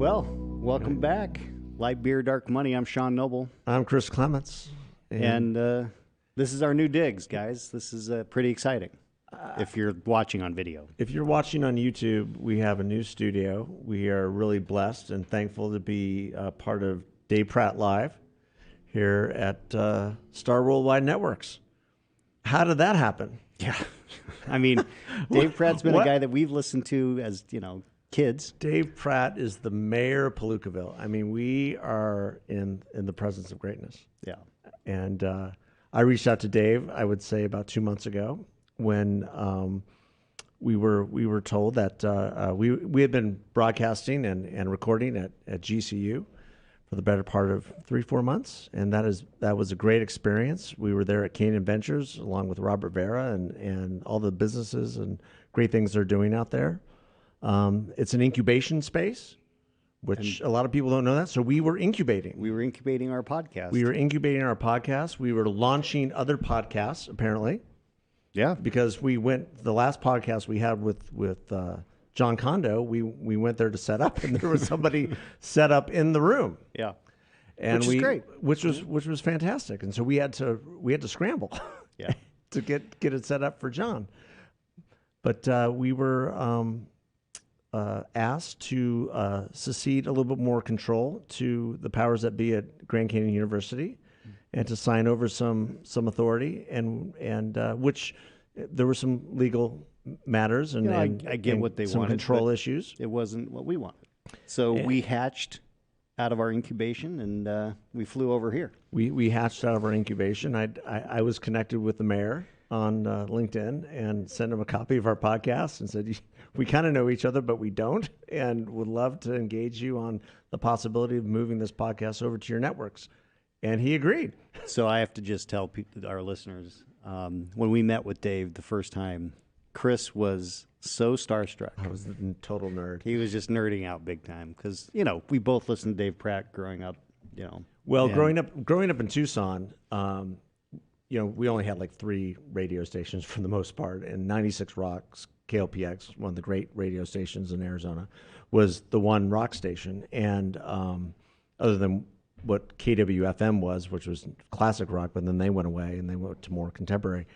Well, welcome back. Light Beer, Dark Money. I'm Sean Noble. I'm Chris Clements. And this is our new digs, guys. This is pretty exciting if you're watching on video. If you're watching on YouTube, we have a new studio. We are really blessed and thankful to be part of Dave Pratt Live here at Star Worldwide Networks. How did that happen? Yeah. I mean, Dave Pratt's been a guy that we've listened to as, kids. Dave Pratt is the mayor of Palookaville. I mean, we are in the presence of greatness. Yeah. And I reached out to Dave, I would say about 2 months ago, when we were told that we had been broadcasting and recording at GCU for the better part of 3-4 months, and that was a great experience. We were there at Canyon Ventures along with Robert Vera and all the businesses and great things they're doing out there. It's an incubation space, which a lot of people don't know that. So we were incubating. We were incubating our podcast. We were incubating our podcast. We were launching other podcasts, apparently. Yeah. Because the last podcast we had with John Kondo, we went there to set up, and there was somebody set up in the room. Yeah. And which is great. Which was fantastic. And so we had to scramble yeah. to get it set up for John. But we were asked to secede a little bit more control to the powers that be at Grand Canyon University, and to sign over some authority, and which there were some legal matters and, I get what they some wanted, control issues. It wasn't what we wanted, so we hatched out of our incubation and we flew over here. We hatched out of our incubation. I was connected with the mayor on LinkedIn and sent him a copy of our podcast and said, we kind of know each other, but we don't, and would love to engage you on the possibility of moving this podcast over to your networks. And he agreed. So I have to just tell our listeners, when we met with Dave the first time, Chris was so starstruck. I was a total nerd. He was just nerding out big time because, we both listened to Dave Pratt growing up, Well, growing up in Tucson, we only had like 3 radio stations for the most part, and 96 Rocks, KLPX, one of the great radio stations in Arizona, was the one rock station. And other than what KWFM was, which was classic rock, but then they went away and they went to more contemporary.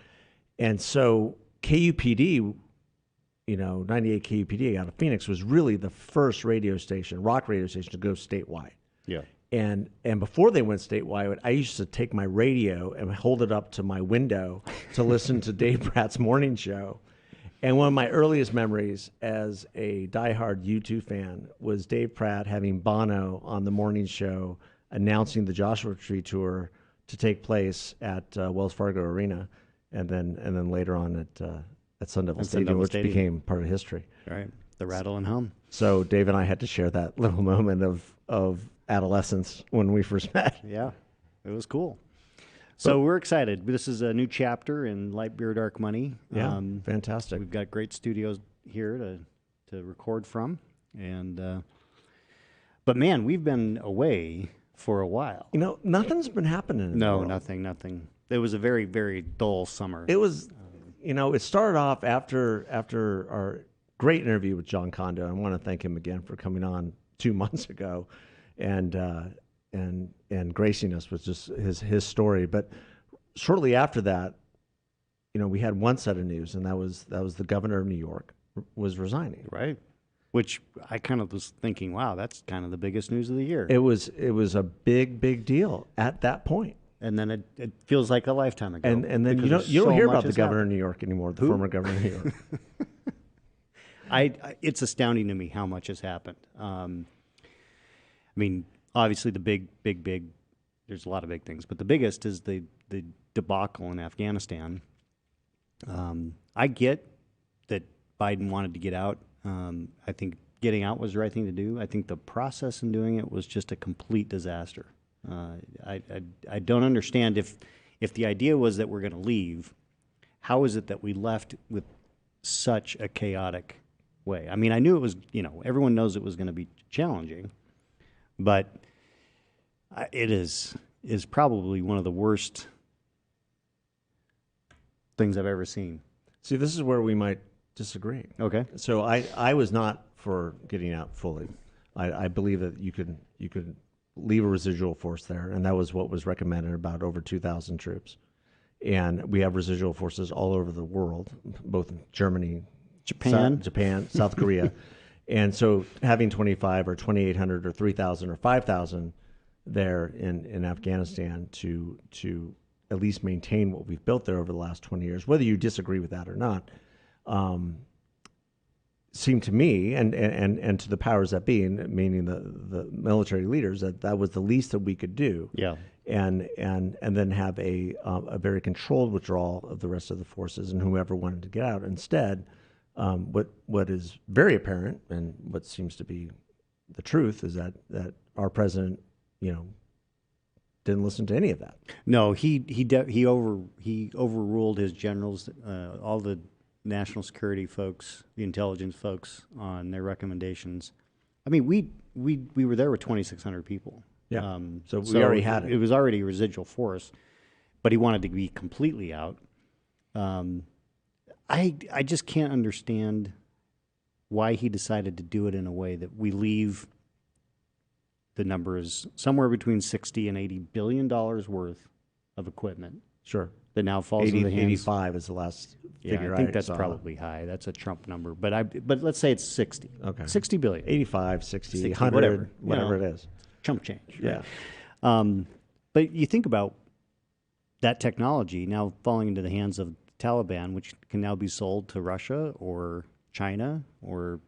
And so KUPD, 98 KUPD out of Phoenix was really the first rock radio station to go statewide. Yeah. And before they went statewide, I used to take my radio and hold it up to my window to listen to Dave Pratt's morning show. And one of my earliest memories as a diehard U2 fan was Dave Pratt having Bono on the morning show announcing the Joshua Tree tour to take place at Wells Fargo Arena, and then later on at Sun Devil Stadium, which became part of history. Right, the rattle and hum. So Dave and I had to share that little moment of adolescence when we first met. Yeah, it was cool. So we're excited. This is a new chapter in Light Beer, Dark Money. Yeah, fantastic. We've got great studios here to record from, and but man, we've been away for a while. Nothing's been happening. No, nothing. It was a very, very dull summer. It was, it started off after our great interview with John Kondo. I want to thank him again for coming on 2 months ago, and gracing us with just his story. But shortly after that, we had one set of news, and that was the governor of New York was resigning. Right. Which I kind of was thinking, wow, that's kind of the biggest news of the year. It was a big deal at that point. And then it feels like a lifetime ago. And then you don't hear about the governor of New York anymore, the former governor of New York. It's astounding to me how much has happened. Obviously the big, there's a lot of big things, but the biggest is the debacle in Afghanistan. I get that Biden wanted to get out. I think getting out was the right thing to do. I think the process in doing it was just a complete disaster. I don't understand if the idea was that we're going to leave, how is it that we left with such a chaotic way? I knew it was, everyone knows it was going to be challenging, but it is probably one of the worst things I've ever seen. See, this is where we might disagree. Okay. So I was not for getting out fully. I believe that you could leave a residual force there, and that was what was recommended, about over 2,000 troops. And we have residual forces all over the world, both in Germany, Japan, South Korea. And so having 25 or 2,800 or 3,000 or 5,000 there in Afghanistan to at least maintain what we've built there over the last 20 years, whether you disagree with that or not, seemed to me and to the powers that be, meaning the military leaders, that was the least that we could do. Yeah. And then have a very controlled withdrawal of the rest of the forces and whoever wanted to get out. Instead, what is very apparent and what seems to be the truth is that our president, didn't listen to any of that. No, he overruled his generals, all the national security folks, the intelligence folks, on their recommendations. I mean, we were there with 2,600 people. Yeah. So we already had it. It was already a residual force, but he wanted to be completely out. I just can't understand why he decided to do it in a way that we leave the number is somewhere between $60 and $80 billion worth of equipment. Sure. That now falls in the hands. 85 is the last figure. I think that's probably high. That's a Trump number, but let's say it's 60. Okay. 60 billion. 85, 60, 100, whatever it is. Chump change. Right? Yeah. But you think about that technology now falling into the hands of the Taliban, which can now be sold to Russia or China or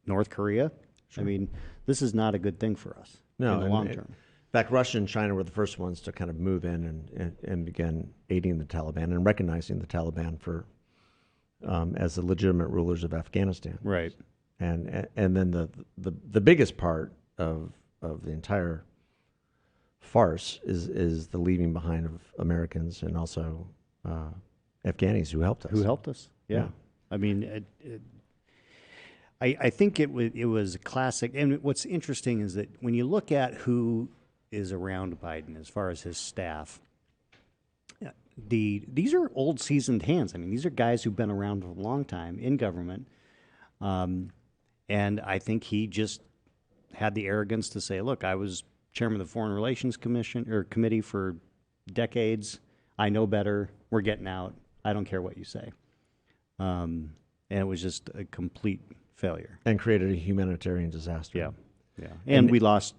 North Korea. Sure. I mean, this is not a good thing for us in the long term. In fact, Russia and China were the first ones to kind of move in and begin aiding the Taliban and recognizing the Taliban for as the legitimate rulers of Afghanistan. Right. And then the biggest part of the entire farce is the leaving behind of Americans and also Afghanis who helped us. Yeah. I mean, I think it was a classic. And what's interesting is that when you look at who is around Biden as far as his staff, these are old seasoned hands. I mean, these are guys who've been around for a long time in government. And I think he just had the arrogance to say, look, I was chairman of the Foreign Relations Committee for decades. I know better. We're getting out. I don't care what you say. And it was just a complete failure. And created a humanitarian disaster. Yeah. And we lost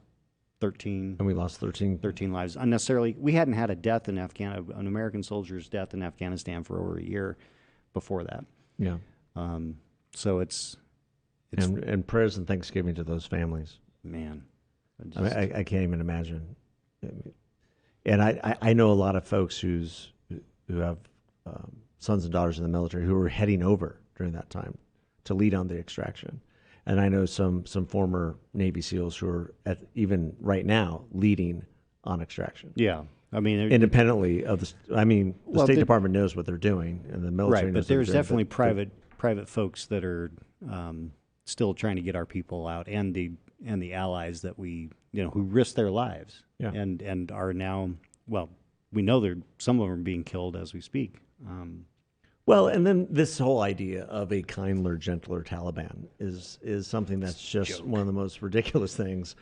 13. And we lost 13 lives unnecessarily. We hadn't had an American soldier's death in Afghanistan for over a year before that. Yeah. So it's and prayers and thanksgiving to those families. Man. I can't even imagine. And I know a lot of folks who have sons and daughters in the military who were heading over during that time to lead on the extraction. And I know some former Navy SEALs who are even right now leading on extraction. Yeah. I mean, independently of the State Department knows what they're doing and the military knows but there's definitely private folks that are still trying to get our people out and the allies that we, who risk their lives and are now, we know some of them are being killed as we speak. Well, and then this whole idea of a kindler, gentler Taliban is something that's just one of the most ridiculous things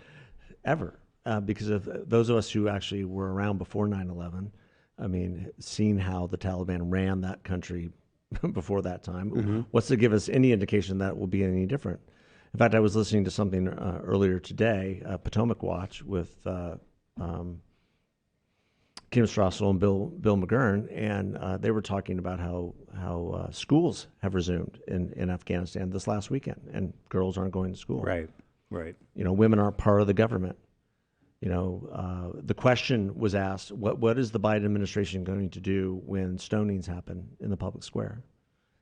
ever. Because of those of us who actually were around before 9/11, I mean, seeing how the Taliban ran that country before that time, what's to give us any indication that it will be any different? In fact, I was listening to something earlier today, Potomac Watch, with Kim Strassel and Bill McGurn, and they were talking about how schools have resumed in Afghanistan this last weekend, and girls aren't going to school. Right. Women aren't part of the government. The question was asked: what is the Biden administration going to do when stonings happen in the public square,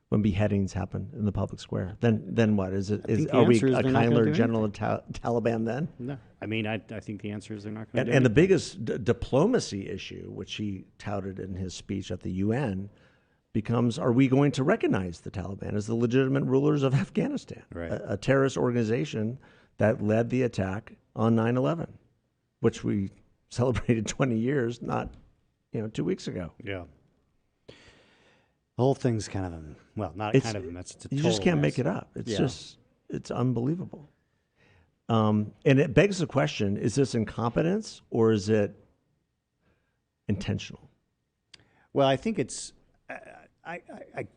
when beheadings happen in the public square? Then what is it? Are we a kindler, gentler Taliban then? No. I mean, I think the answer is they're not going to do And the biggest diplomacy issue, which he touted in his speech at the UN, becomes: are we going to recognize the Taliban as the legitimate rulers of Afghanistan, right. a terrorist organization that led the attack on 9/11, which we celebrated 20 years, not 2 weeks ago. Yeah. The whole thing's kind of that's a you just can't make it up. It's just it's unbelievable. And it begs the question: is this incompetence or is it intentional? Well, I think it's,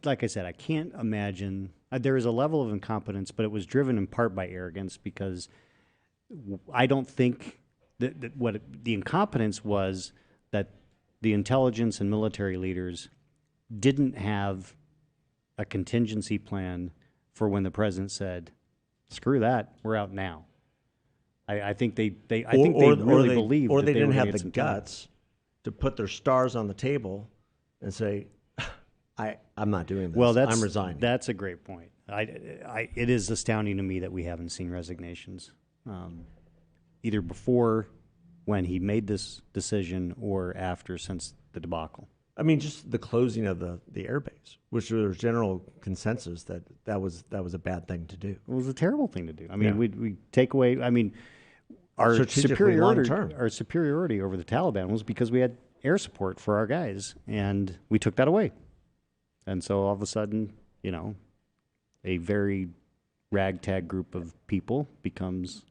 like I said, I can't imagine. There is a level of incompetence, but it was driven in part by arrogance because I don't think that what the incompetence was that the intelligence and military leaders didn't have a contingency plan for when the president said, "Screw that, we're out now." I think they really believed, or that they didn't were gonna have get the some time. guts to put their stars on the table and say, I'm not doing this. Well, I'm resigning. That's a great point. It is astounding to me that we haven't seen resignations, either before when he made this decision or after since the debacle. I mean, just the closing of the airbase, which there was general consensus that was a bad thing to do. It was a terrible thing to do. I mean, Yeah. we take away. I mean, our Strategically long-term. superiority over the Taliban was because we had air support for our guys, and we took that away. And so all of a sudden, a very ragtag group of people becomes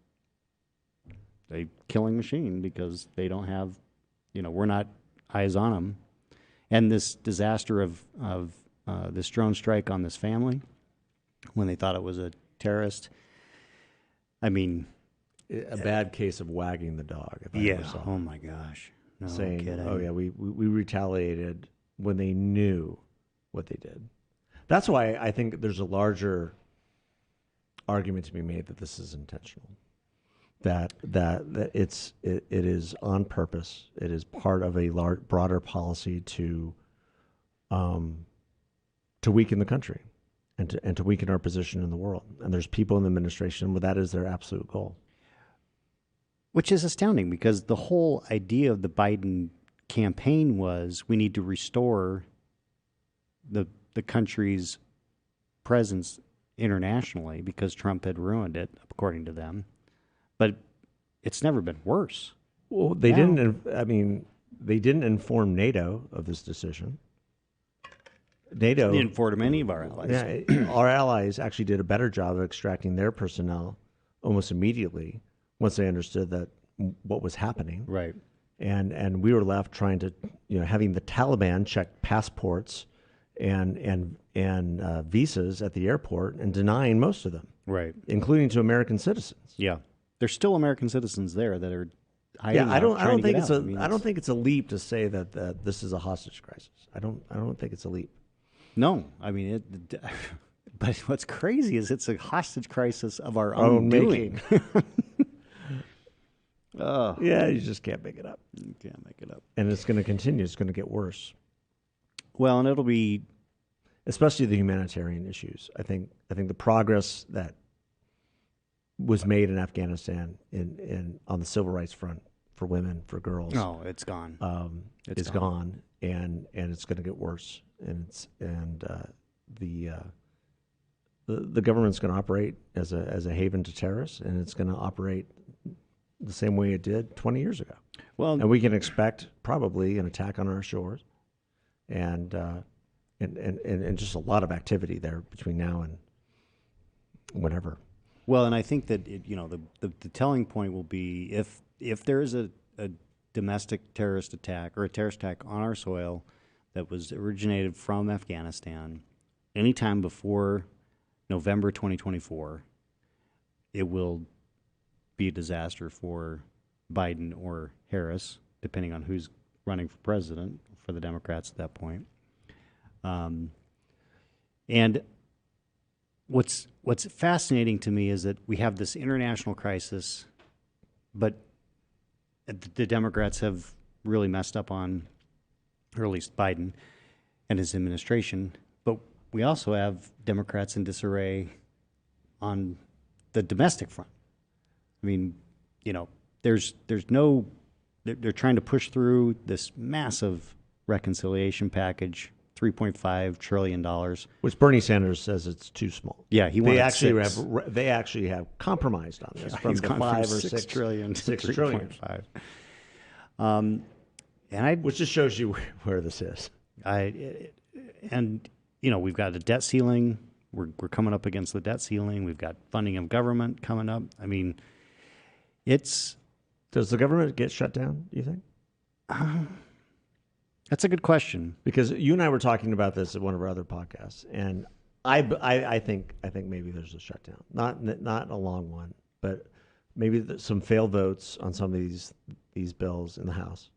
a killing machine because they don't have, we're not eyes on them. And this disaster of this drone strike on this family, when they thought it was a terrorist, I mean, A bad case of wagging the dog. If I ever saw oh my gosh, no saying, kidding. "Oh yeah, we retaliated when they knew what they did." That's why I think there's a larger argument to be made that this is intentional. That it is on purpose. It is part of a broader policy to weaken the country and to weaken our position in the world. And there's people in the administration where that is their absolute goal. Which is astounding because the whole idea of the Biden campaign was we need to restore the country's presence internationally because Trump had ruined it, according to them. But it's never been worse. Well, they didn't. I mean, they didn't inform NATO of this decision. NATO They didn't inform any of our allies. Yeah, our allies actually did a better job of extracting their personnel almost immediately once they understood that what was happening. Right. And we were left trying to, having the Taliban check passports and visas at the airport and denying most of them, Right. including to American citizens. Yeah. There's still American citizens there that are hiding. Yeah, I don't think it's I don't think it's a leap to say that this is a hostage crisis. I don't think it's a leap. No, I mean but what's crazy is it's a hostage crisis of our own doing. Oh, Yeah, you just can't make it up. you can't make it up. And it's going to continue. It's going to get worse, Well, and it'll be especially the humanitarian issues. I think the progress that was made in Afghanistan in on the civil rights front for women, for girls, it's gone. it's gone, and it's going to get worse. And the government's going to operate as a haven to terrorists, and it's going to operate the same way it did 20 years ago. Well, And we can expect probably an attack on our shores, and just a lot of activity there between now and whatever. Well, and I think that the telling point will be if there is a domestic terrorist attack or a terrorist attack on our soil that was originated from Afghanistan, anytime before November 2024, it will be a disaster for Biden or Harris, depending on who's running for president for the Democrats at that point. And what's fascinating to me is that we have this international crisis, but the Democrats have really messed up on, or at least Biden and his administration. But we also have Democrats in disarray on the domestic front. I mean, there's no, they're trying to push through this massive reconciliation package, $3.5 trillion. Which Bernie Sanders says it's too small. Yeah, he wanted they actually have compromised on this from he's the gone 5 from or 6 trillion to 6 trillion. 3.5. Which just shows you where this is. We've got a debt ceiling. We're coming up against the debt ceiling. We've got funding of government coming up. I mean, It's Does the government get shut down, do you think? that's a good question. Because you and I were talking about this at one of our other podcasts, and I think maybe there's a shutdown, not a long one, but maybe some failed votes on some of these bills in the House,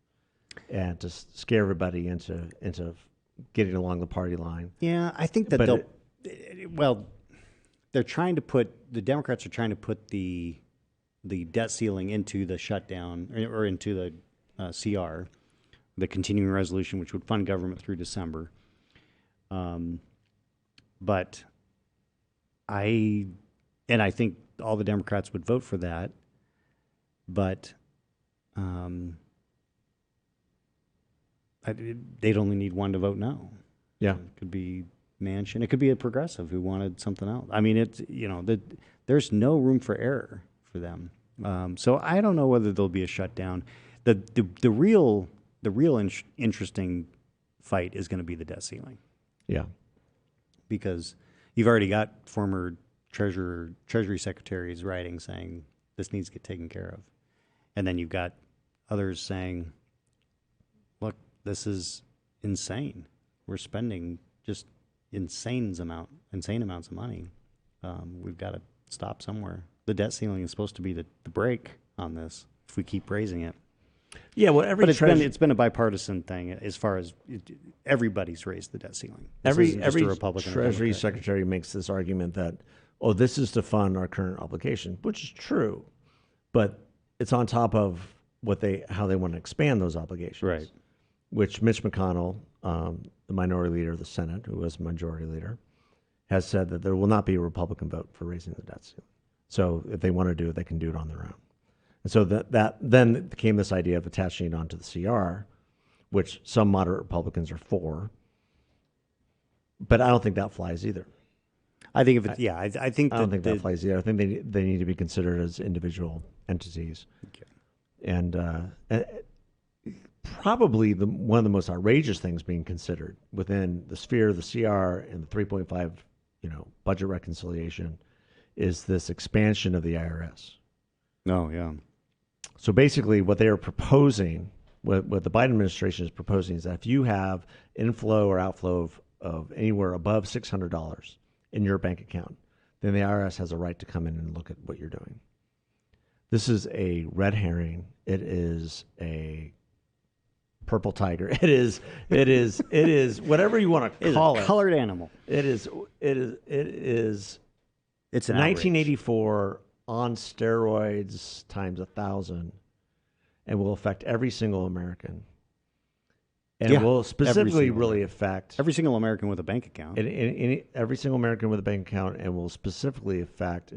and to scare everybody into getting along the party line. Yeah, I think that they're trying to put the Democrats are trying to put the debt ceiling into the shutdown or into the CR, the continuing resolution, which would fund government through December. But I think all the Democrats would vote for that, but they'd only need one to vote no. Yeah, It could be Manchin. It could be a progressive who wanted something else. I mean, there's no room for error for them. So I don't know whether there'll be a shutdown. The real interesting fight is going to be the debt ceiling. Yeah. Because you've already got former Treasury secretaries writing saying this needs to get taken care of. And then you've got others saying, look, this is insane. We're spending just insane amounts of money. We've got to stop somewhere. The debt ceiling is supposed to be the brake on this if we keep raising it. Yeah, well, it's been a bipartisan thing as far as everybody's raised the debt ceiling. Every Republican Treasury secretary makes this argument that, oh, this is to fund our current obligation, which is true, but it's on top of how they want to expand those obligations. Right. Which Mitch McConnell, the minority leader of the Senate, who was majority leader, has said that there will not be a Republican vote for raising the debt ceiling. So if they want to do it, they can do it on their own. And so that then became this idea of attaching it onto the CR, which some moderate Republicans are for. But I don't think that flies either. I think I think I don't think that flies either. I think they need to be considered as individual entities. Okay. And probably one of the most outrageous things being considered within the sphere of the CR and the 3.5, budget reconciliation is this expansion of the IRS. No, yeah. So basically what they are proposing, what the Biden administration is proposing is that if you have inflow or outflow of anywhere above $600 in your bank account, then the IRS has a right to come in and look at what you're doing. This is a red herring. It is a purple tiger. It is whatever you want to call it. It's a colored animal. It's an 1984 on steroids times 1,000, and will affect every single American. And it will specifically really affect every single American with a bank account. Every single American with a bank account, and will specifically affect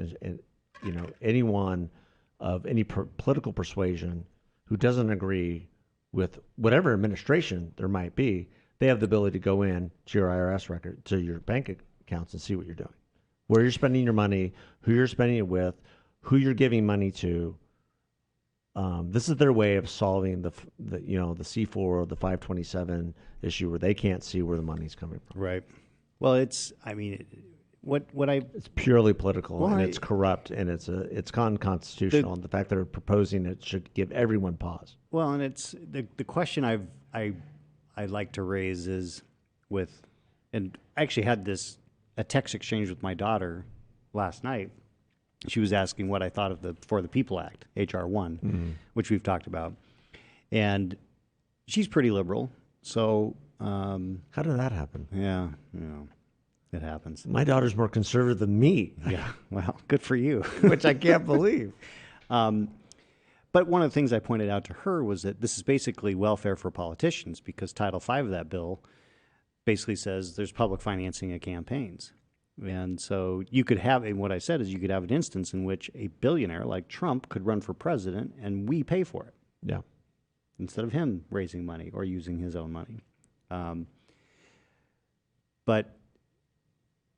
anyone of any political persuasion who doesn't agree with whatever administration there might be. They have the ability to go in to your IRS record, to your bank accounts, and see what you're doing, where you're spending your money, who you're spending it with, who you're giving money to. This is their way of solving the C4 or the 527 issue where they can't see where the money's coming from. Right. Well, it's purely political, and it's corrupt, and it's unconstitutional. And the fact that they're proposing it should give everyone pause. Well, and it's the question I like to raise is and I actually had a text exchange with my daughter last night. She was asking what I thought of the For the People Act, H.R. 1, which we've talked about. And she's pretty liberal. So how did that happen? Yeah, it happens. My daughter's more conservative than me. Yeah, well, good for you. Which I can't believe. But one of the things I pointed out to her was that this is basically welfare for politicians, because Title V of that bill basically says there's public financing of campaigns. And so you could have, and what I said is you could have an instance in which a billionaire like Trump could run for president and we pay for it. Yeah. Instead of him raising money or using his own money. But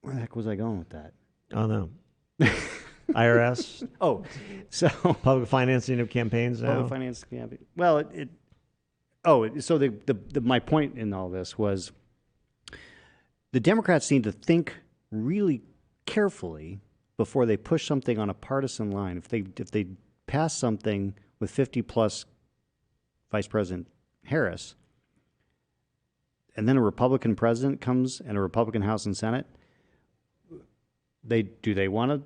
where the heck was I going with that? Oh, no. IRS? Oh, so public financing of campaigns now? Public financing of campaigns. Well, so my point in all this was the Democrats need to think really carefully before they push something on a partisan line. If they pass something with 50 plus Vice President Harris, and then a Republican president comes and a Republican House and Senate, do they want to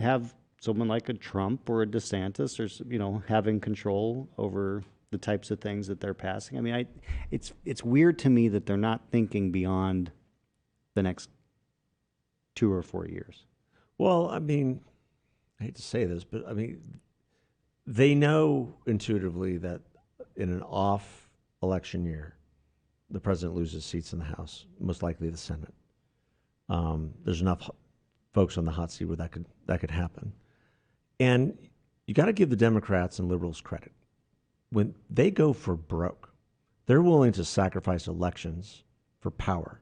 have someone like a Trump or a DeSantis, or having control over the types of things that they're passing? I mean, it's weird to me that they're not thinking beyond the next 2 or 4 years. Well, I mean, I hate to say this, but I mean, they know intuitively that in an off election year, the president loses seats in the House, most likely the Senate. There's enough folks on the hot seat where that could happen. And you got to give the Democrats and liberals credit. When they go for broke, they're willing to sacrifice elections for power.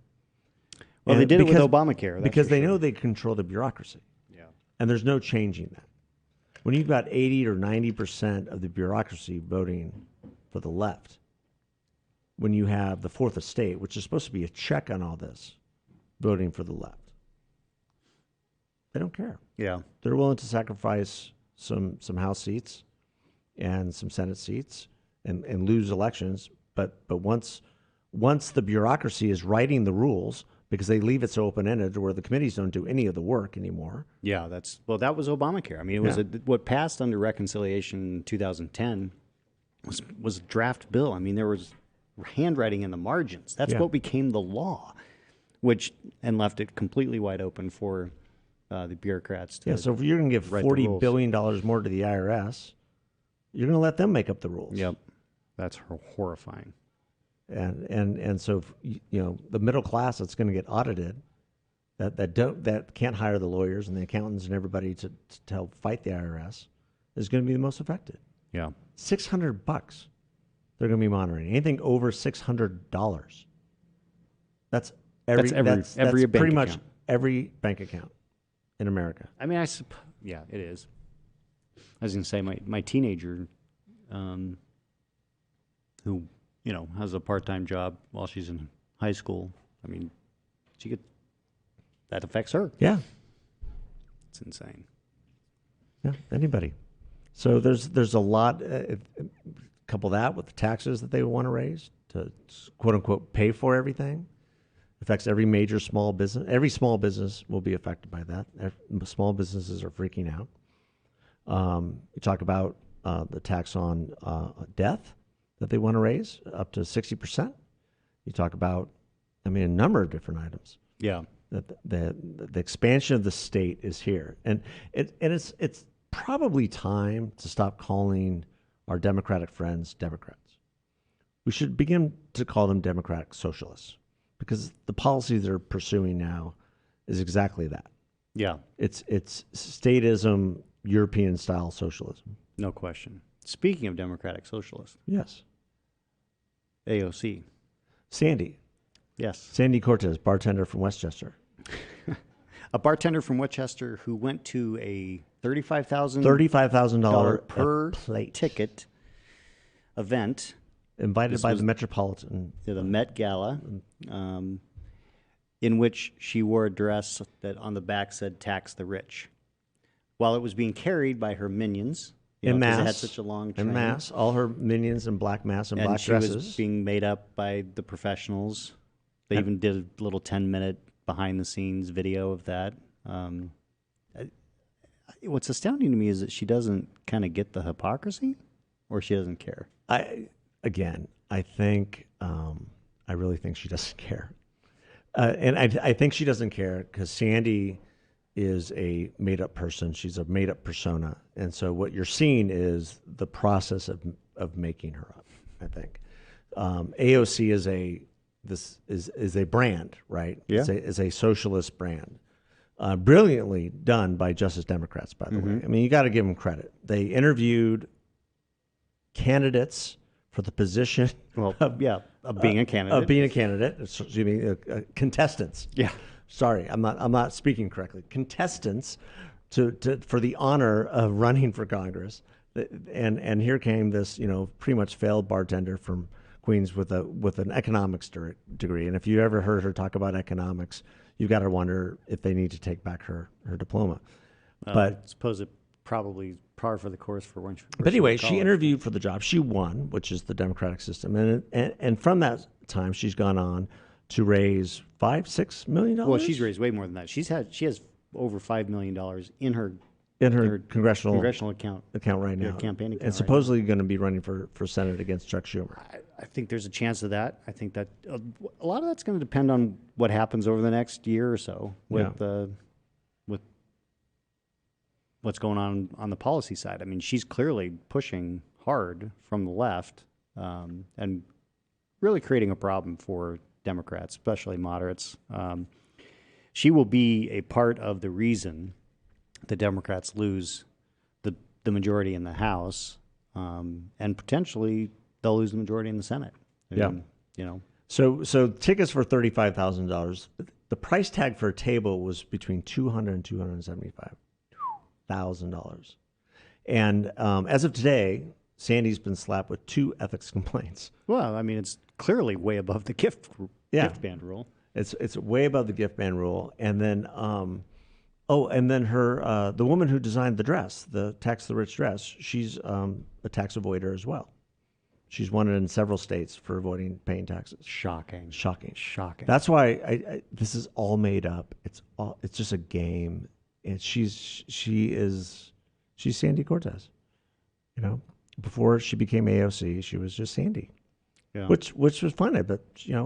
Well, they did it with Obamacare. Because they know they control the bureaucracy. Yeah. And there's no changing that. When you've got 80 or 90% of the bureaucracy voting for the left, when you have the Fourth Estate, which is supposed to be a check on all this, voting for the left, they don't care. Yeah. They're willing to sacrifice some House seats and some Senate seats and lose elections. But once the bureaucracy is writing the rules, because they leave it so open-ended to where the committees don't do any of the work anymore. Yeah, that was Obamacare. I mean, it was what passed under reconciliation in 2010 was a draft bill. I mean, there was handwriting in the margins. That's what became the law, and left it completely wide open for the bureaucrats to. Yeah, so if you're going to give $40 billion more to the IRS, you're going to let them make up the rules. Yep, that's horrifying. And so the middle class that's going to get audited, that can't hire the lawyers and the accountants and everybody to help fight the IRS, is going to be the most affected. Yeah, $600 they're going to be monitoring. Anything over $600, that's every bank pretty much account. Every bank account in America. I mean, yeah, it is. I was going to say my teenager, who has a part-time job while she's in high school. I mean, that affects her. Yeah, it's insane. Yeah, anybody. So there's a lot. Couple that with the taxes that they want to raise to quote unquote pay for everything. Affects every major small business. Every small business will be affected by that. Small businesses are freaking out. You talk about the tax on death that they want to raise up to 60%. You talk about, a number of different items. Yeah. That the expansion of the state is here, and it's probably time to stop calling our Democratic friends Democrats. We should begin to call them Democratic Socialists, because the policy they're pursuing now is exactly that. Yeah. It's statism, European-style socialism. No question. Speaking of Democratic Socialists. Yes. AOC. Sandy. Yes. Sandy Cortez, bartender from Westchester. A bartender from Westchester who went to a $35,000 per plate ticket event. Invited by the Metropolitan. The Met Gala, in which she wore a dress that on the back said "Tax the Rich," while it was being carried by her minions. In mass. It had such a long train. In mass. All her minions in black mass and black dresses. And she was being made up by the professionals. They even did a little 10-minute behind-the-scenes video of that. What's astounding to me is that she doesn't kind of get the hypocrisy, or she doesn't care. I think, I really think she doesn't care. And I think she doesn't care because Sandy is a made-up person. She's a made-up persona. And so what you're seeing is the process of making her up, I think. AOC is a brand, right? Yeah. Is a socialist brand. Brilliantly done by Justice Democrats, by the way. I mean, you got to give them credit. They interviewed candidates for the position of being a candidate. Of being a candidate. Excuse me, contestants. Yeah. Sorry, I'm not speaking correctly. Contestants for the honor of running for Congress. And here came this, pretty much failed bartender from Queens with an economics degree. And if you ever heard her talk about economics, you've got to wonder if they need to take back her diploma. But I suppose it probably par for the course for when. But anyway, she interviewed for the job. She won, which is the Democratic system, and from that time, she's gone on to raise $5-6 million. Well, she's raised way more than that. She has over $5 million in her congressional account right now, campaign account, and supposedly going to be running for Senate against Chuck Schumer. I think there's a chance of that. I think that a lot of that's going to depend on what happens over the next year or so with what's going on the policy side. I mean, she's clearly pushing hard from the left and really creating a problem for Democrats, especially moderates. She will be a part of the reason the Democrats lose the majority in the House, and potentially they'll lose the majority in the Senate. I mean, So tickets for $35,000. The price tag for a table was between $200,000 and $275,000. And as of today, Sandy's been slapped with 2 ethics complaints. Well, I mean, it's clearly way above the gift ban rule. It's way above the gift ban rule. And then and then her the woman who designed the dress, the Tax the Rich dress, she's a tax avoider as well. She's won it in several states for avoiding paying taxes. Shocking. That's why this is all made up. It's just a game. And she's Sandy Cortez. You know, before she became AOC, she was just Sandy. Yeah. Which was funny, but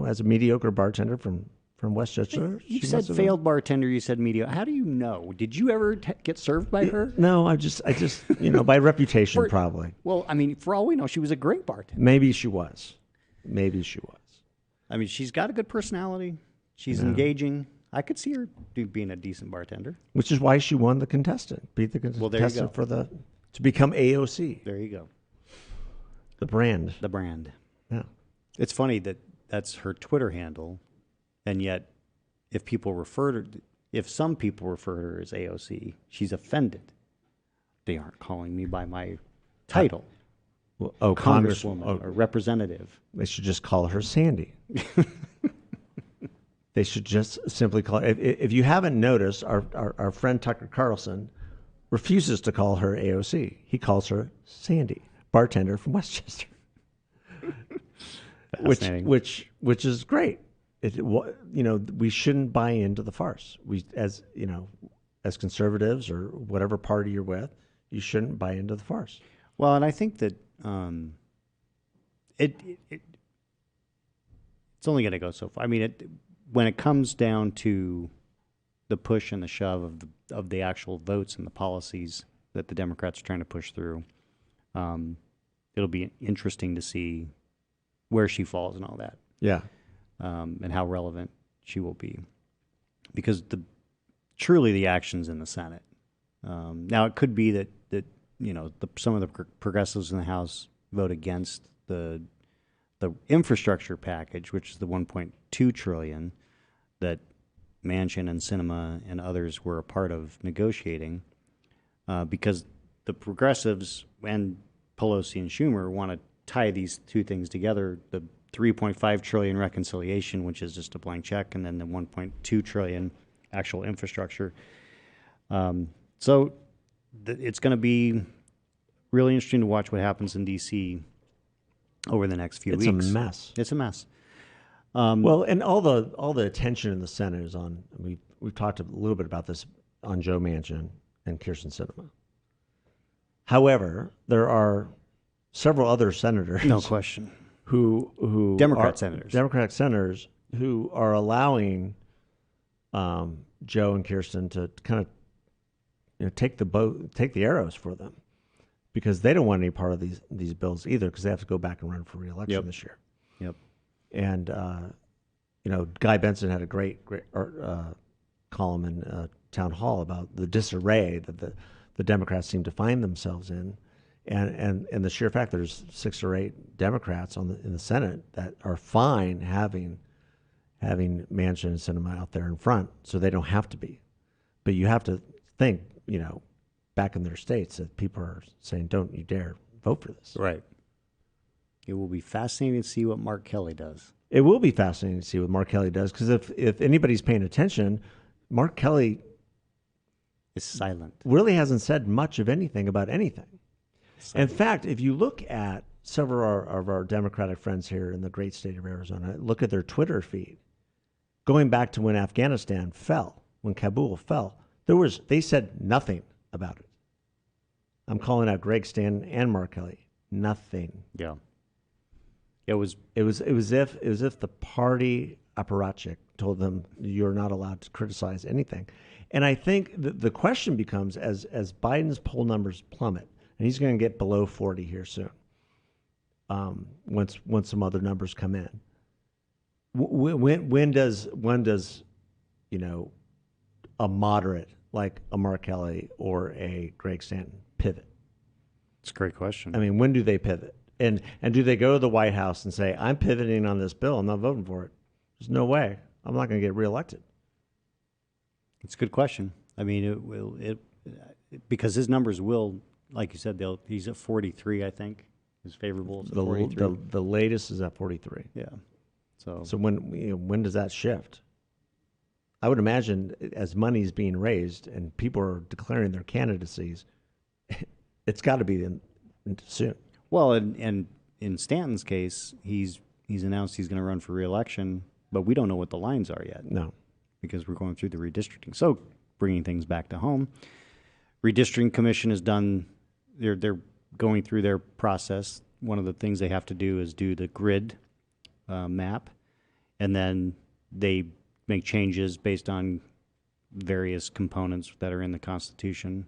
as a mediocre bartender from Westchester. You said failed bartender. You said mediocre. How do you know? Did you ever get served by her? No, I just by reputation probably. Well, I mean, for all we know, she was a great bartender. Maybe she was. I mean, she's got a good personality. She's engaging. I could see her being a decent bartender. Which is why she won the contestant. Beat the contestant to become AOC. There you go. The brand. Yeah. It's funny that that's her Twitter handle, and yet if some people refer to her as AOC, she's offended. They aren't calling me by my title. Congresswoman or representative. They should just call her Sandy. They should just simply call her. If you haven't noticed, our friend Tucker Carlson refuses to call her AOC. He calls her Sandy, bartender from Westchester. which is great. We shouldn't buy into the farce. As conservatives or whatever party you're with, you shouldn't buy into the farce. Well, and I think that it's only going to go so far. I mean, when it comes down to the push and the shove of the actual votes and the policies that the Democrats are trying to push through, it'll be interesting to see where she falls and all that. Yeah. And how relevant she will be. Because truly the action's in the Senate. Now, it could be that some of the progressives in the House vote against the infrastructure package, which is the $1.2 trillion that Manchin and Sinema and others were a part of negotiating, because the progressives and Pelosi and Schumer want to tie these two things together, the $3.5 trillion reconciliation, which is just a blank check, and then the $1.2 trillion actual infrastructure. So it's going to be really interesting to watch what happens in D.C. over the next few weeks. It's a mess. Well, and all the attention in the Senate is on. We've talked a little bit about this on Joe Manchin and Kyrsten Sinema. However, there are several other senators. No question. Who Democratic senators who are allowing Joe and Kyrsten to kind of take the arrows for them, because they don't want any part of these bills either, because they have to go back and run for re-election this year. Yep. And Guy Benson had a great column in Town Hall about the disarray that the Democrats seem to find themselves in. And the sheer fact that there's 6 or 8 Democrats in the Senate that are fine having Manchin and Sinema out there in front, so they don't have to be. But you have to think, back in their states, that people are saying, "Don't you dare vote for this." Right. It will be fascinating to see what Mark Kelly does. It will be fascinating to see what Mark Kelly does, because if anybody's paying attention, Mark Kelly is silent. really hasn't said much of anything about anything. In fact, if you look at several of our Democratic friends here in the great state of Arizona, look at their Twitter feed, going back to when Afghanistan fell, when Kabul fell, they said nothing about it. I'm calling out Greg Stanton and Mark Kelly. Nothing. Yeah. It was as if the party apparatchik told them you're not allowed to criticize anything. And I think the question becomes, as Biden's poll numbers plummet, and he's going to get below 40 here soon, once some other numbers come in. When does a moderate like a Mark Kelly or a Greg Stanton pivot? It's a great question. I mean, when do they pivot? And do they go to the White House and say, I'm pivoting on this bill, I'm not voting for it? There's no way. I'm not going to get reelected. It's a good question. I mean, because his numbers will, like you said, he's at 43, I think, is favorable. The latest is at 43. Yeah. So when does that shift? I would imagine as money is being raised and people are declaring their candidacies, it's got to be soon. Well, and in Stanton's case, he's announced he's going to run for re-election, but we don't know what the lines are yet. No. Because we're going through the redistricting. So bringing things back to home, redistricting commission is done. They're going through their process. One of the things they have to do is do the grid map, and then they make changes based on various components that are in the Constitution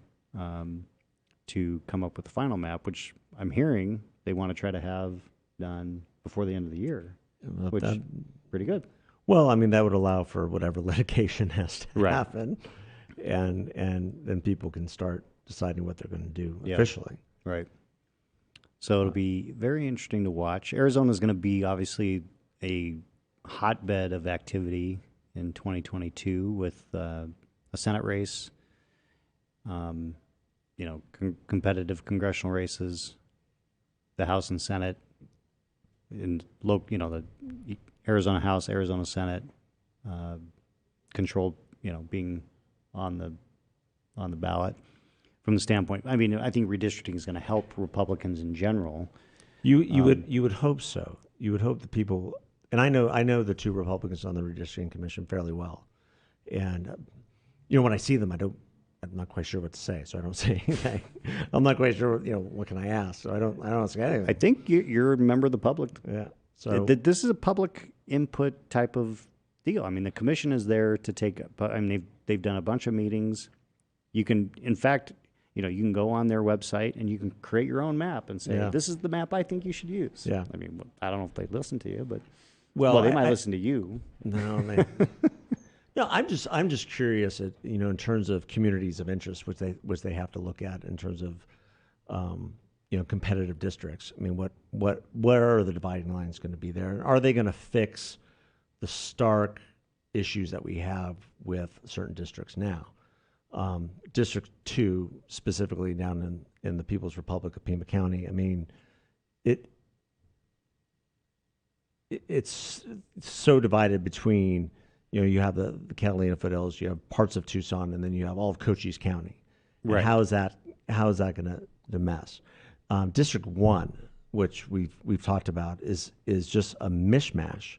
to come up with the final map, which I'm hearing they want to try to have done before the end of the year, which is pretty good. Well, I mean, that would allow for whatever litigation has to happen, and then people can start deciding what they're going to do officially. Right. So it'll be very interesting to watch. Arizona is going to be obviously a hotbed of activity in 2022 with a Senate race, competitive congressional races, the House and Senate, the Arizona House, Arizona Senate, controlled, being on the ballot. From the standpoint, I mean, I think redistricting is going to help Republicans in general. You would hope so. You would hope that people, and I know the two Republicans on the redistricting commission fairly well, and when I see them, I'm not quite sure what to say, so I don't say anything. I'm not quite sure, what can I ask? So I don't say anything. I think you're a member of the public. Yeah. So this is a public input type of deal. I mean, the commission is there to take. I mean, they've done a bunch of meetings. You can, in fact, you can go on their website and you can create your own map and say, this is the map I think you should use. Yeah. I mean, I don't know if they listen to you, but well, they might listen to you. No, I'm just curious at, in terms of communities of interest, which they have to look at in terms of, competitive districts. I mean, what are the dividing lines going to be there? And are they going to fix the stark issues that we have with certain districts now? District 2, specifically down in the People's Republic of Pima County, I mean, it's so divided between, you have the Catalina Foothills, you have parts of Tucson, and then you have all of Cochise County. Right. And how is that going to mess? District 1, which we've talked about, is just a mishmash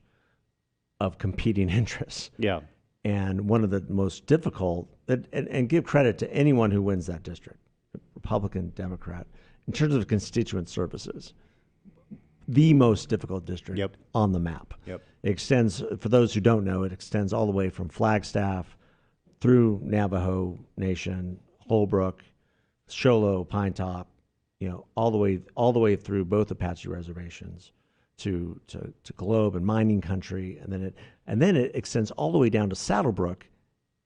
of competing interests. Yeah. And one of the most difficult, and give credit to anyone who wins that district, Republican, Democrat, in terms of constituent services, the most difficult district on the map. Yep. It extends, for those who don't know, it extends all the way from Flagstaff through Navajo Nation, Holbrook, Show Low, Pine Top, all the way through both Apache reservations to Globe and mining country, and then it extends all the way down to Saddlebrook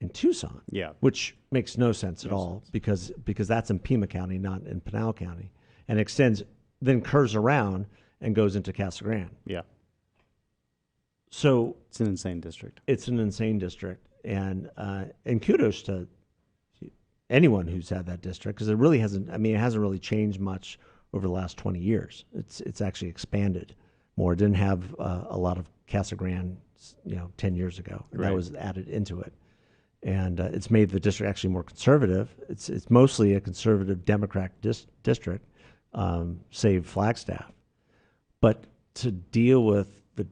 in Tucson. Yeah. Which makes no sense at all because that's in Pima County, not in Pinal County, and extends, then curves around and goes into Casa Grande. Yeah. So it's an insane district. It's an insane district, and kudos to anyone who's had that district, because it really hasn't. I mean, it hasn't really changed much over the last 20 years. It's actually expanded more. It didn't have a lot of Casa Grande, 10 years ago. And that was added into it, and it's made the district actually more conservative. It's mostly a conservative Democrat district, save Flagstaff. But to deal with the,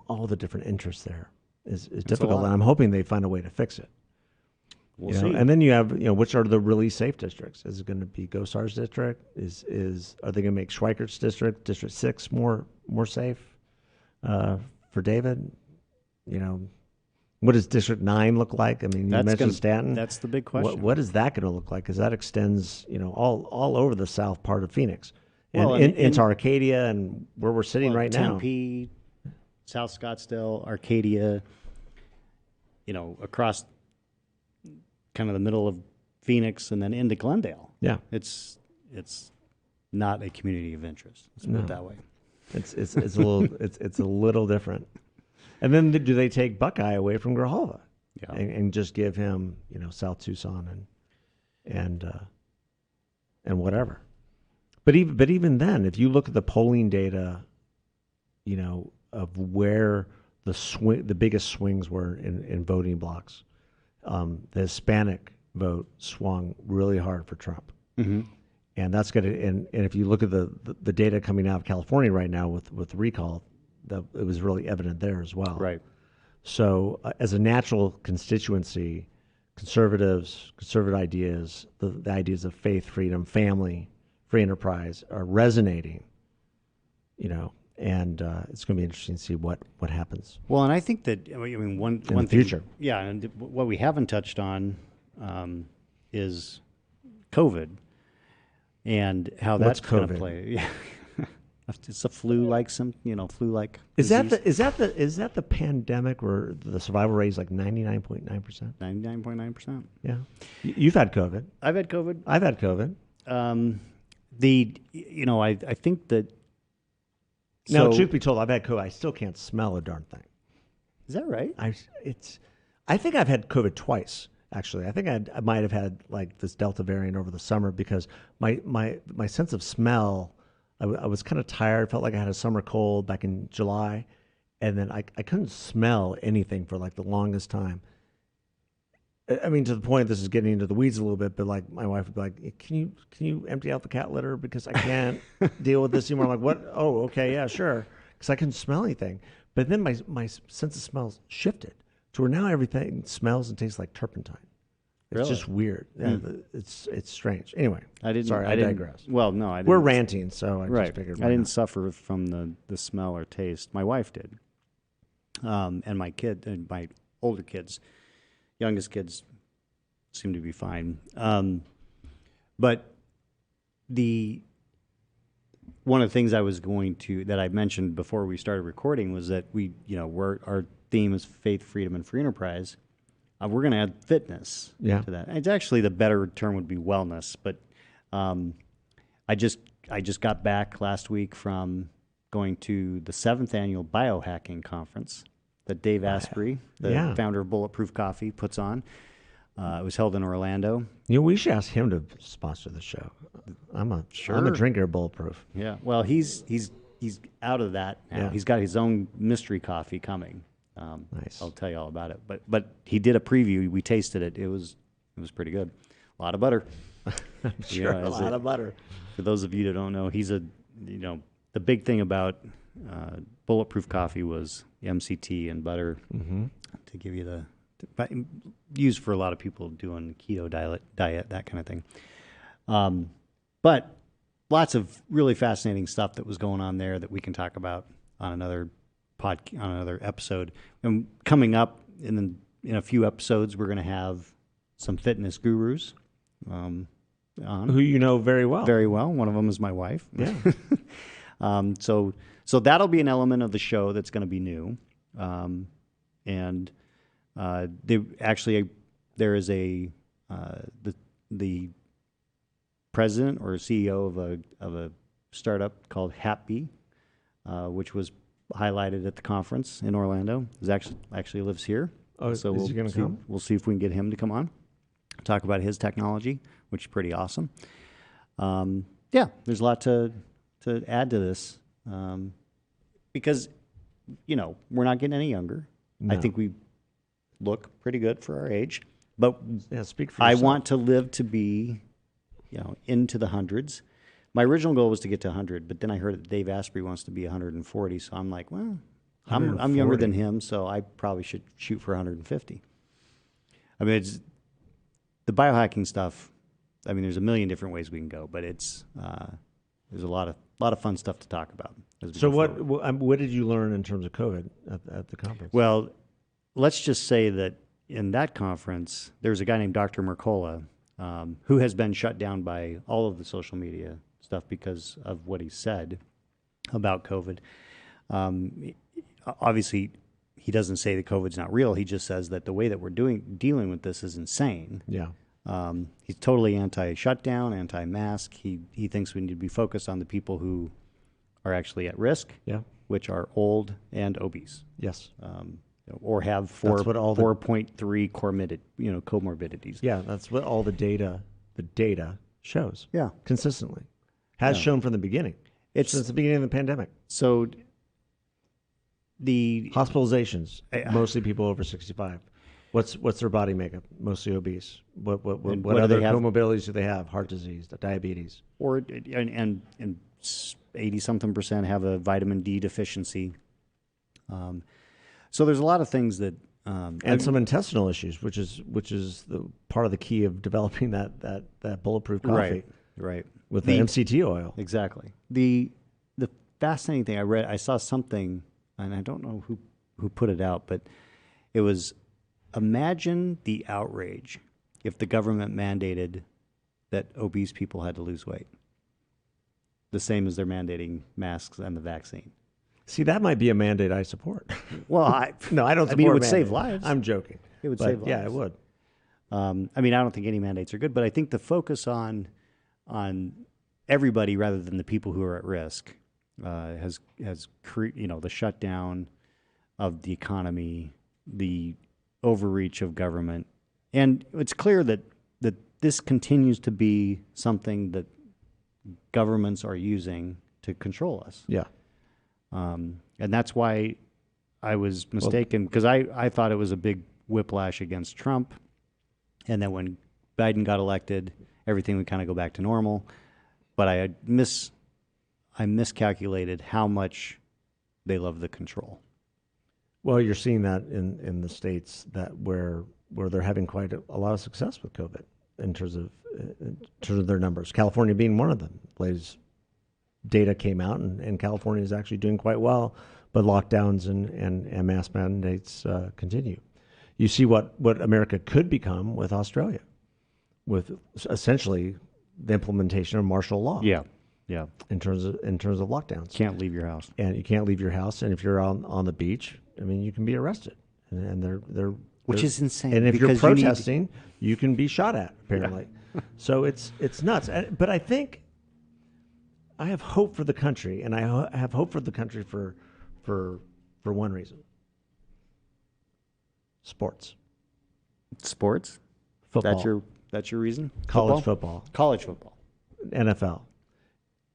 all the different interests there is difficult, and I'm hoping they find a way to fix it. We'll see. And then you have, which are the really safe districts? Is it going to be Gosar's district? Are they going to make Schweikert's District 6 more safe for David? What does District 9 look like? I mean, you mentioned Stanton. That's the big question. What is that going to look like? Because that extends, all over the south part of Phoenix, and into Arcadia and where we're sitting right now. Tempe, South Scottsdale, Arcadia, across kind of the middle of Phoenix and then into Glendale. Yeah, it's not a community of interest. Let's put it that way. It's a little different. And then do they take Buckeye away from Grijalva? Yeah. And just give him, South Tucson and whatever. But even then, if you look at the polling data, of where the biggest swings were in voting blocks, the Hispanic vote swung really hard for Trump. Mm-hmm. And that's going to, and if you look at the data coming out of California right now with recall, it was really evident there as well. Right. So as a natural constituency, conservative ideas, the ideas of faith, freedom, family, free enterprise are resonating, and it's going to be interesting to see what happens. Well, and I think that, one thing, future. Yeah, and what we haven't touched on is COVID and how that's going to play. Yeah. It's a flu-like flu-like. Is that the pandemic where the survival rate is like 99.9%? 99.9%. Yeah. You've had COVID. I've had COVID. I've had COVID. I think that. Now, truth be told, I've had COVID. I still can't smell a darn thing. Is that right? I think I've had COVID twice. Actually, I think I might have had like this Delta variant over the summer because my sense of smell. I was kind of tired, felt like I had a summer cold back in July, and then I couldn't smell anything for like the longest time. I mean, to the point, this is getting into the weeds a little bit, but like my wife would be like, can you empty out the cat litter because I can't deal with this anymore. I'm like, what? Oh, okay, yeah, sure. Because I couldn't smell anything. But then my sense of smells shifted to where now everything smells and tastes like turpentine. It's really? just weird. Yeah, it's strange. Anyway, I digress. Well, no, I didn't. We're ranting, so I just figured. I didn't suffer from the smell or taste. My wife did, and my kid and my older kids, youngest kids, seem to be fine. But one of the things that I mentioned before we started recording was that our theme is faith, freedom, and free enterprise. We're going to add fitness to that. It's actually the better term would be wellness, but I just got back last week from going to the 7th annual biohacking conference that Dave Asprey, the founder of Bulletproof Coffee, puts on. It was held in Orlando. We should ask him to sponsor the show. I'm a drinker of Bulletproof. Yeah. Well, he's out of that now. Yeah. He's got his own mystery coffee coming. Nice. I'll tell you all about it. But he did a preview. We tasted it. It was pretty good. A lot of butter. I'm sure a lot of butter. For those of you that don't know, he's the big thing about Bulletproof Coffee was MCT and butter to give you used for a lot of people doing keto diet, that kind of thing. But lots of really fascinating stuff that was going on there that we can talk about on another episode. And coming up in a few episodes, we're going to have some fitness gurus on. Who you know very well. Very well. One of them is my wife. Yeah. So that'll be an element of the show that's going to be new. There is the president or CEO of a startup called Happy, which was highlighted at the conference in Orlando. He actually lives here. Oh, so is he going to come? We'll see if we can get him to come on, talk about his technology, which is pretty awesome. There's a lot to add to this because we're not getting any younger. No. I think look pretty good for our age. But speak for I yourself. want to live to be, into the hundreds. My original goal was to get to 100, but then I heard that Dave Asprey wants to be 140. So I'm like, well, I'm younger than him, so I probably should shoot for 150. I mean, it's the biohacking stuff. I mean, there's a million different ways we can go, but there's a lot of fun stuff to talk about. So what did you learn in terms of COVID at the conference? Well, let's just say that in that conference, there's a guy named Dr. Mercola who has been shut down by all of the social media stuff because of what he said about COVID. Obviously, he doesn't say that COVID's not real. He just says that the way that we're dealing with this is insane. Yeah. He's totally anti-shutdown, anti-mask. He thinks we need to be focused on the people who are actually at risk, which are old and obese. Yes. Or have 4.3 comorbidities. Yeah, that's what all the data shows. Yeah. Consistently. Has shown from the beginning. Since the beginning of the pandemic. So the hospitalizations, mostly people over 65. What's their body makeup? Mostly obese. What other comorbidities do they have? Heart disease, diabetes, and 80-something% have a vitamin D deficiency. So there's a lot of things that and some intestinal issues, which is the part of the key of developing that bulletproof coffee. Right. With the MCT oil. Exactly. The fascinating thing I saw something, and I don't know who put it out, but it was, imagine the outrage if the government mandated that obese people had to lose weight, the same as they're mandating masks and the vaccine. See, that might be a mandate I support. Well, no, I don't support it would mandates. save lives. I'm joking. It would save lives. Yeah, it would. I don't think any mandates are good, but I think the focus on everybody rather than the people who are at risk has the shutdown of the economy, the overreach of government, and it's clear that this continues to be something that governments are using to control us. Yeah. And that's why I was mistaken, because I thought it was a big whiplash against Trump, and then when Biden got elected, everything would kind of go back to normal. But I miscalculated how much they love the control. Well, you're seeing that in the states where they're having quite a lot of success with COVID in terms of their numbers. California being one of them. Latest data came out, and California is actually doing quite well, but lockdowns and mask mandates continue. You see what America could become with Australia, with essentially the implementation of martial law. Yeah. In terms of lockdowns, can't leave your house, and you can't leave your house, and if you're on the beach, I mean, you can be arrested, and they're which is insane. And if you're protesting, you can be shot at, apparently. Yeah. So it's nuts. But I think I have hope for the country, and I have hope for the country for one reason: sports. Football. That's your reason. College football. NFL.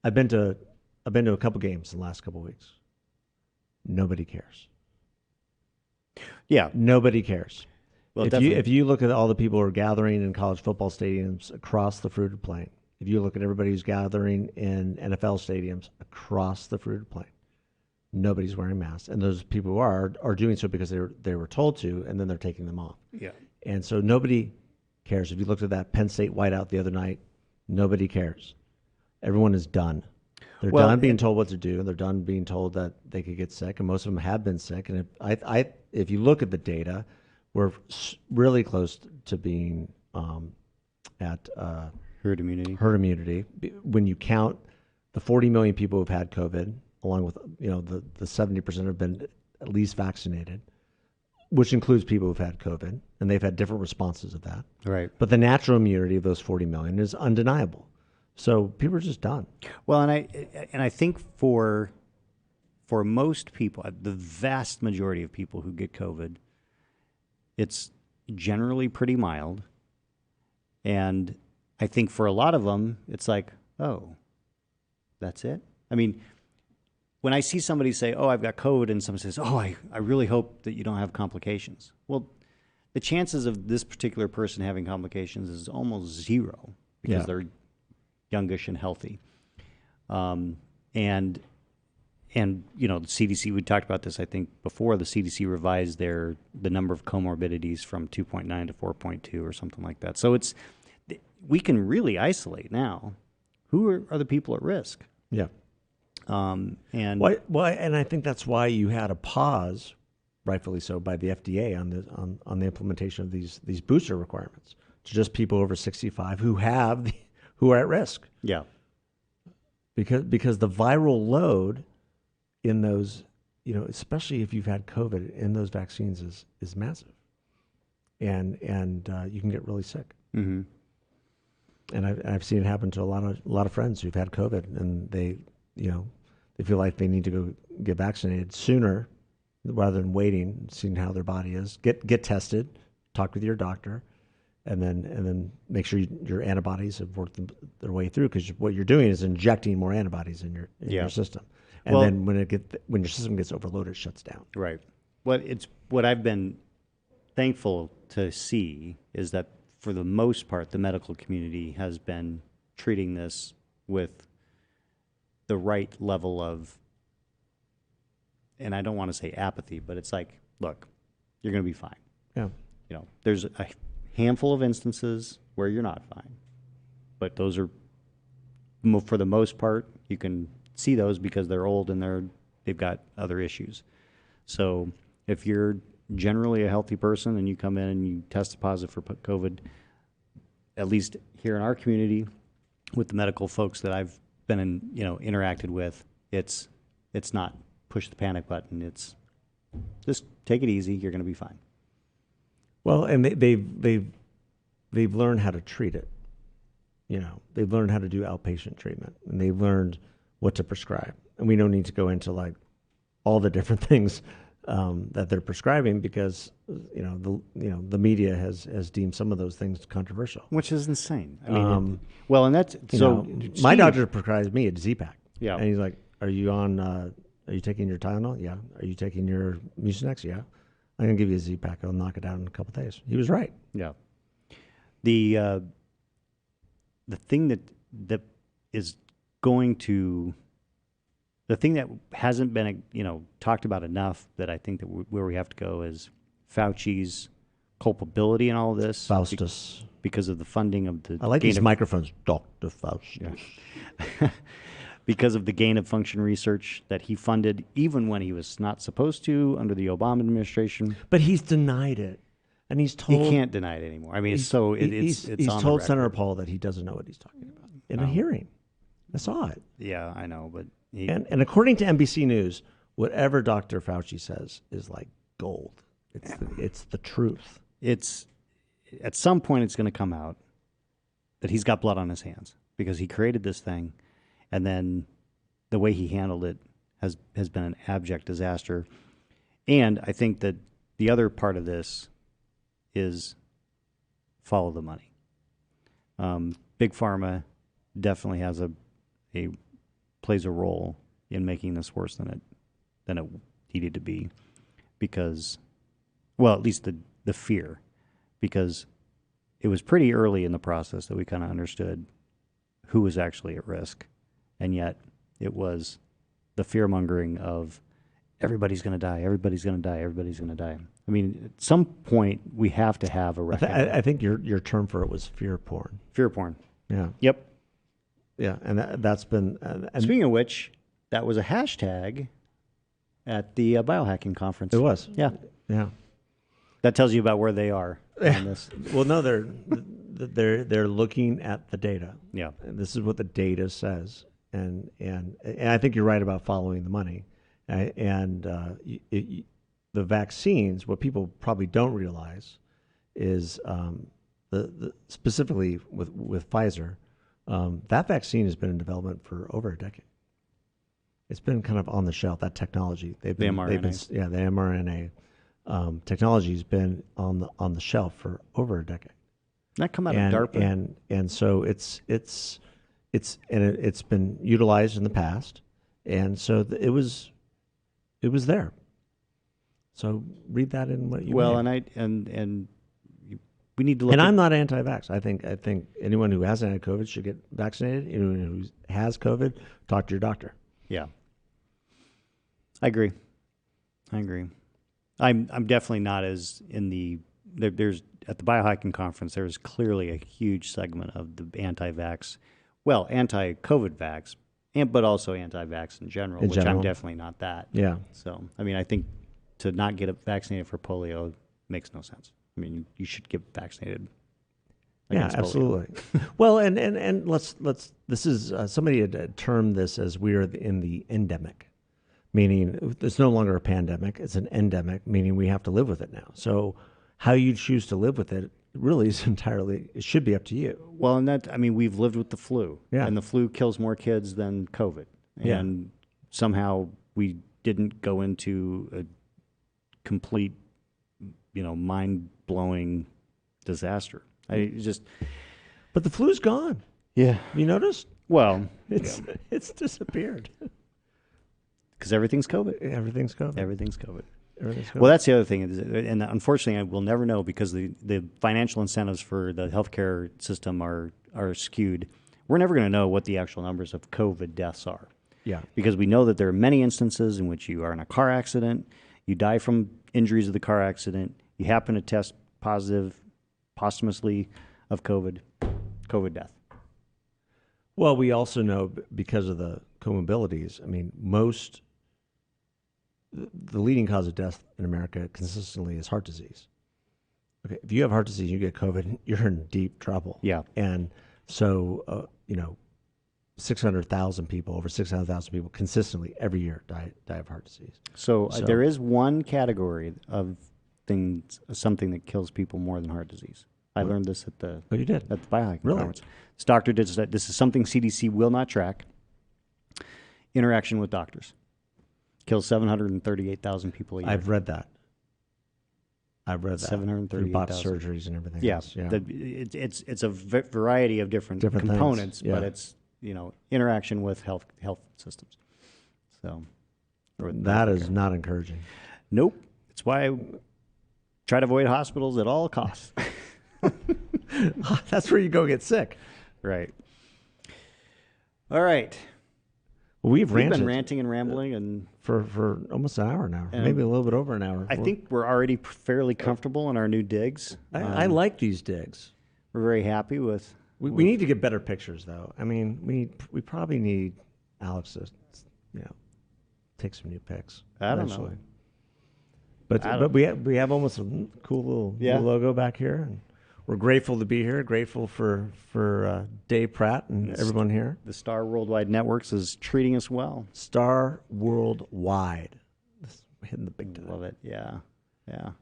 I've been to a couple games in the last couple of weeks. Nobody cares. Yeah, nobody cares. Well, if you look at all the people who are gathering in college football stadiums across the fruited plain, if you look at everybody who's gathering in NFL stadiums across the fruited plain, nobody's wearing masks, and those people who are doing so because they were told to, and then they're taking them off. Yeah, and so nobody cares. If you looked at that Penn State whiteout the other night, nobody cares. Everyone is done. They're done being told what to do, and they're done being told that they could get sick, and most of them have been sick. And if you look at the data, we're really close to being at herd immunity. When you count the 40 million people who've had COVID, along with the 70% have been at least vaccinated, which includes people who've had COVID, and they've had different responses of that. Right. But the natural immunity of those 40 million is undeniable. So people are just done. Well, and I think for most people, the vast majority of people who get COVID, it's generally pretty mild. And I think for a lot of them, it's like, oh, that's it? I mean, when I see somebody say, oh, I've got COVID, and someone says, oh, I really hope that you don't have complications. Well, the chances of this particular person having complications is almost zero because they're youngish and healthy. And you know, the CDC, we talked about this, I think, before. The CDC revised the number of comorbidities from 2.9 to 4.2 or something like that. So we can really isolate now who are the people at risk. Yeah. And and I think that's why you had a pause, rightfully so, by the FDA on the implementation of these booster requirements to just people over 65 who are at risk. Yeah. Because the viral load in those, you know, especially if you've had COVID, in those vaccines is massive, and you can get really sick. Mm-hmm. And I've seen it happen to a lot of friends who've had COVID, and they feel like they need to go get vaccinated sooner rather than waiting, seeing how their body is. Get tested, talk with your doctor, and then make sure your antibodies have worked their way through, because what you're doing is injecting more antibodies in your system. And then when your system gets overloaded, it shuts down. Right. What I've been thankful to see is that for the most part, the medical community has been treating this with the right level of, and I don't want to say apathy, but it's like, look, you're going to be fine. Yeah. You know, there's a handful of instances where you're not fine, but those are, for the most part, you can see those because they're old and they've got other issues. So if you're generally a healthy person and you come in and you test positive for COVID, at least here in our community, with the medical folks that I've been interacted with, it's not push the panic button. It's just take it easy. You're going to be fine. Well, and they've learned how to treat it. You know, they've learned how to do outpatient treatment, and they've learned what to prescribe. And we don't need to go into like all the different things that they're prescribing, because the media has deemed some of those things controversial, which is insane. I mean, and that's so. My doctor prescribes me a Z-Pack. Yeah, and he's like, "Are you taking your Tylenol? Yeah. Are you taking your Mucinex? Yeah. I'm gonna give you a Z-Pack. I'll knock it out in a couple of days." He was right. Yeah. The thing that is going to, the thing that hasn't been talked about enough, that I think that where we have to go, is Fauci's culpability in all of this. Faustus. Because of the funding of the. I like these microphones, Dr. Faustus. Yeah. Because of the gain of function research that he funded, even when he was not supposed to under the Obama administration. But he's denied it, and he's told he can't deny it anymore. I mean, he's told Senator Paul that he doesn't know what he's talking about in a hearing. I saw it. Yeah, I know, but and according to NBC News, whatever Dr. Fauci says is like gold. It's the truth. It's at some point it's going to come out that he's got blood on his hands because he created this thing. And then the way he handled it has been an abject disaster. And I think that the other part of this is follow the money. Big Pharma definitely has plays a role in making this worse than it needed to be, because, well, at least the fear, because it was pretty early in the process that we kind of understood who was actually at risk. And yet it was the fear-mongering of everybody's going to die, everybody's going to die, everybody's going to die. I mean, at some point, we have to have a record. I think your term for it was fear porn. Fear porn. Yeah. Yep. Yeah, and that's been... and speaking of which, that was a hashtag at the biohacking conference. It was. Yeah. Yeah. That tells you about where they are on this. Well, no, they're looking at the data. Yeah. And this is what the data says. And I think you're right about following the money. The vaccines, what people probably don't realize is specifically with Pfizer, that vaccine has been in development for over a decade. It's been kind of on the shelf, that technology. The mRNA. The mRNA technology has been on the shelf for over a decade. That come out of DARPA. And so it's been utilized in the past, and so it was there. So read that in what you well, made. and we need to look. And I'm not anti-vax. I think anyone who hasn't had COVID should get vaccinated. Anyone who has COVID, talk to your doctor. Yeah, I agree. I'm definitely not as in the there's at the biohacking conference. There's clearly a huge segment of the anti-vax, well, anti-COVID vax, but also anti-vax in general, which I'm definitely not that. Yeah. So I mean, I think to not get vaccinated for polio makes no sense. I mean, you should get vaccinated. Yeah, absolutely. Well, and let's this is somebody had termed this as we are in the endemic, meaning it's no longer a pandemic; it's an endemic, meaning we have to live with it now. So, how you choose to live with it really is entirely, it should be up to you. Well, and that, I mean, we've lived with the flu, and the flu kills more kids than COVID, and somehow we didn't go into a complete, mind-blowing disaster. But the flu's gone. Yeah. You noticed? Well, it's disappeared. Because everything's COVID. Everything's COVID. Everything's COVID. Well, that's the other thing, and unfortunately, we'll never know because the financial incentives for the healthcare system are skewed. We're never going to know what the actual numbers of COVID deaths are. Yeah. Because we know that there are many instances in which you are in a car accident, you die from injuries of the car accident, you happen to test positive posthumously of COVID death. Well, we also know because of the comorbidities. I mean, the leading cause of death in America consistently is heart disease. Okay, if you have heart disease, you get COVID, you're in deep trouble. Yeah. And so, 600,000 people, over 600,000 people consistently every year die of heart disease. So there is one category of something that kills people more than heart disease. I learned this at the you did? At the biohacking Really? conference. This doctor did that. This is something CDC will not track. Interaction with doctors kills 738,000 people a year. I've read that. 738,000 botched surgeries and everything else. Yeah. It's a variety of different components, things. Yeah. but it's interaction with health systems. So that is not encouraging. Nope. That's why I try to avoid hospitals at all costs. That's where you go get sick. Right. All right. We've been ranting and rambling and for almost an hour now, maybe a little bit over an hour. I think we're already fairly comfortable in our new digs. I like these digs. We're very happy with. We need to get better pictures, though. I mean, we probably need Alex to, take some new pics. I don't know. But we have almost a cool little logo back here, and we're grateful to be here. Grateful for Dave Pratt and everyone here. The Star Worldwide Networks is treating us well. Star Worldwide, we're hitting the big time. Love it. Yeah.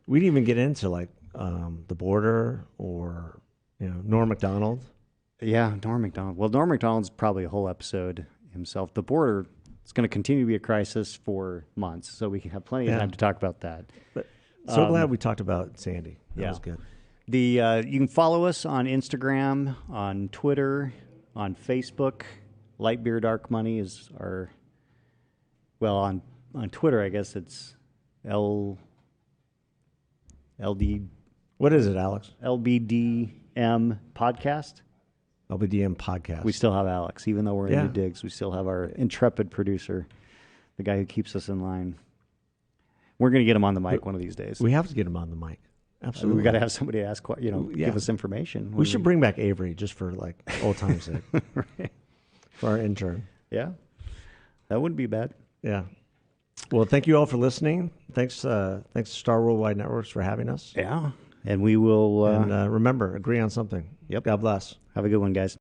We didn't even get into the border or Norm Macdonald. Yeah, Norm Macdonald. Well, Norm Macdonald's probably a whole episode himself. The border is going to continue to be a crisis for months, so we can have plenty of time to talk about that. But so glad we talked about Sandy. That was good. You can follow us on Instagram, on Twitter, on Facebook. Light Beer Dark Money is our. Well, on Twitter, I guess it's LD. What is it, Alex? LBDM podcast. LBDM podcast. We still have Alex, even though we're in new digs. We still have our intrepid producer, the guy who keeps us in line. We're going to get him on the mic one of these days. We have to get him on the mic. Absolutely. We got to have somebody ask, give us information. We should bring back Avery just for old time's sake. Right. For our intern. Yeah. That wouldn't be bad. Yeah. Well, thank you all for listening. Thanks to Star Worldwide Networks for having us. Yeah. And we will... and remember, agree on something. Yep. God bless. Have a good one, guys.